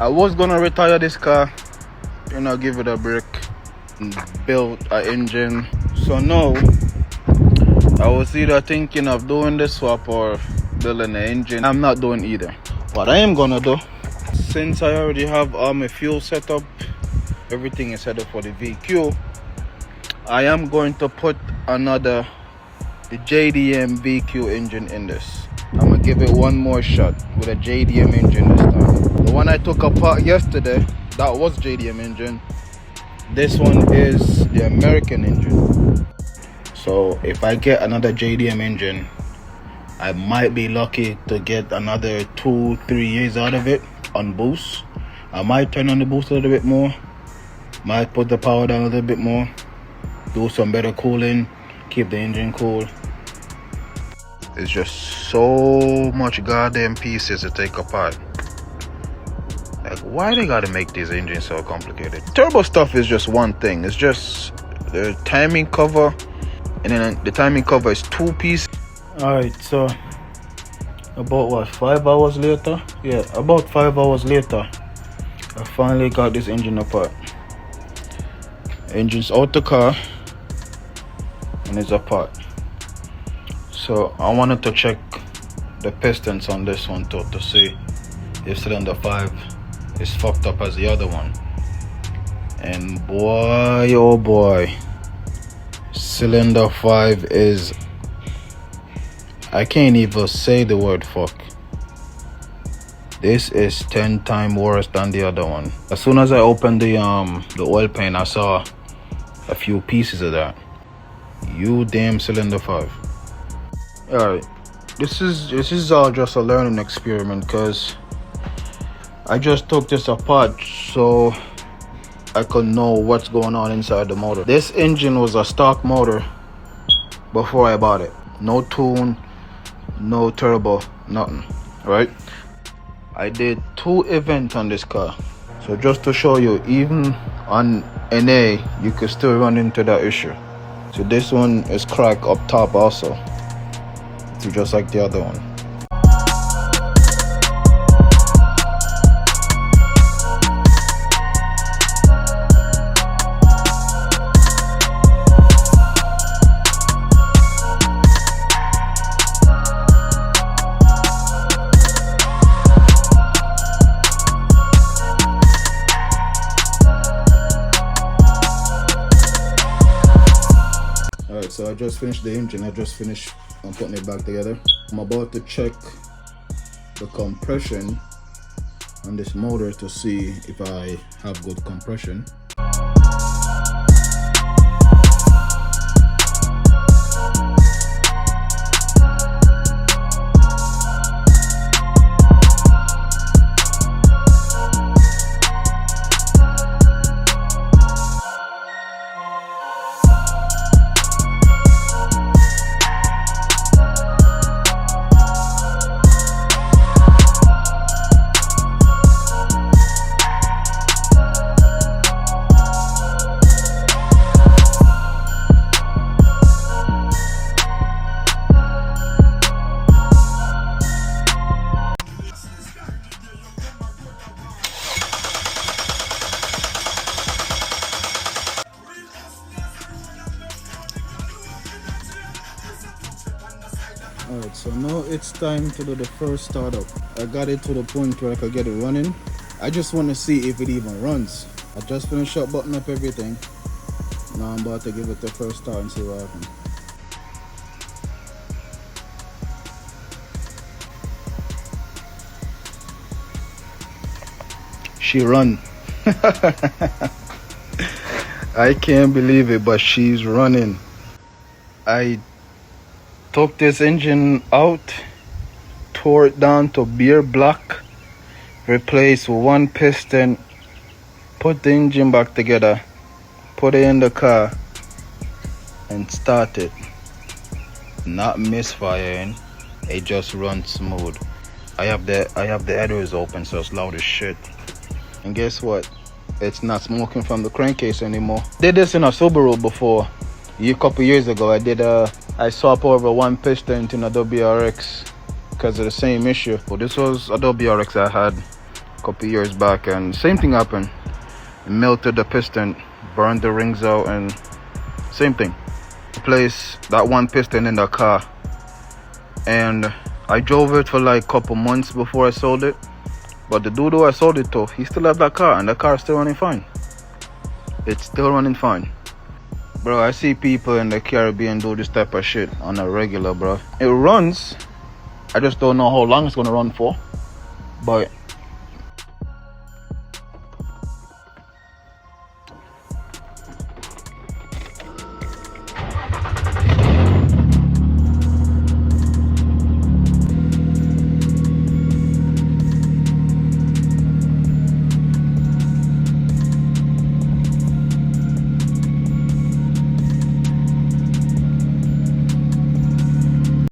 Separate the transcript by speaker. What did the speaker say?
Speaker 1: I was gonna retire this car, give it a break, and build an engine. So now I was either thinking of doing the swap or building the engine. I'm not doing either. What I am gonna do, since I already have all my fuel set up, everything is set up for the VQ, I am going to put the JDM VQ engine in this. I'm gonna give it one more shot with a JDM engine this time. The one I took apart yesterday, that was JDM engine. This one is the American engine. So if I get another JDM engine, I might be lucky to get another 2-3 years out of it on boost. I might turn on the boost a little bit more, might put the power down a little bit more, do some better cooling, keep the engine cool. It's just so much goddamn pieces to take apart. Like, why they gotta make these engines so complicated? Turbo stuff is just one thing. It's just the timing cover, and then the timing cover is 2 pieces. Alright, so about what, 5 hours later? Yeah, about 5 hours later, I finally got this engine apart. Engine's out the car and it's apart. So I wanted to check the pistons on this one too, to see if cylinder 5 is fucked up as the other one. And boy, oh boy, cylinder 5 is, I can't even say the word fuck. This is 10 times worse than the other one. As soon as I opened the oil pan, I saw a few pieces of that. You damn cylinder 5. Alright, this is all just a learning experiment, because I just took this apart so I could know what's going on inside the motor. This engine was a stock motor before I bought it. No tune, no turbo, nothing, right? I did 2 events on this car. So just to show you, even on NA, you could still run into that issue. So this one is cracked up top also. It's just like the other one. Alright, so I just finished the engine. I just finished putting it back together. I'm about to check the compression on this motor to see if I have good compression. Alright, so now it's time to do the first startup. I got it to the point where I could get it running. I just want to see if it even runs. I just finished up buttoning up everything. Now I'm about to give it the first start and see what happens. She run. I can't believe it, but she's running. I took this engine out, tore it down to bare black, replaced one piston, put the engine back together, put it in the car, and start it. Not misfiring, it just runs smooth. I have the headers open, so it's loud as shit. And guess what? It's not smoking from the crankcase anymore. Did this in a Subaru before. A couple years ago, I swapped over one piston to a WRX because of the same issue. But this was a WRX I had. couple years back, and same thing happened. It melted the piston, burned the rings out, and same thing. Replaced that one piston in the car, and I drove it for like a couple months before I sold it. But the dude who I sold it to, he still have that car, and the car is still running fine. It's still running fine. Bro, I see people in the Caribbean do this type of shit on a regular, bro. It runs. I just don't know how long it's gonna run for. But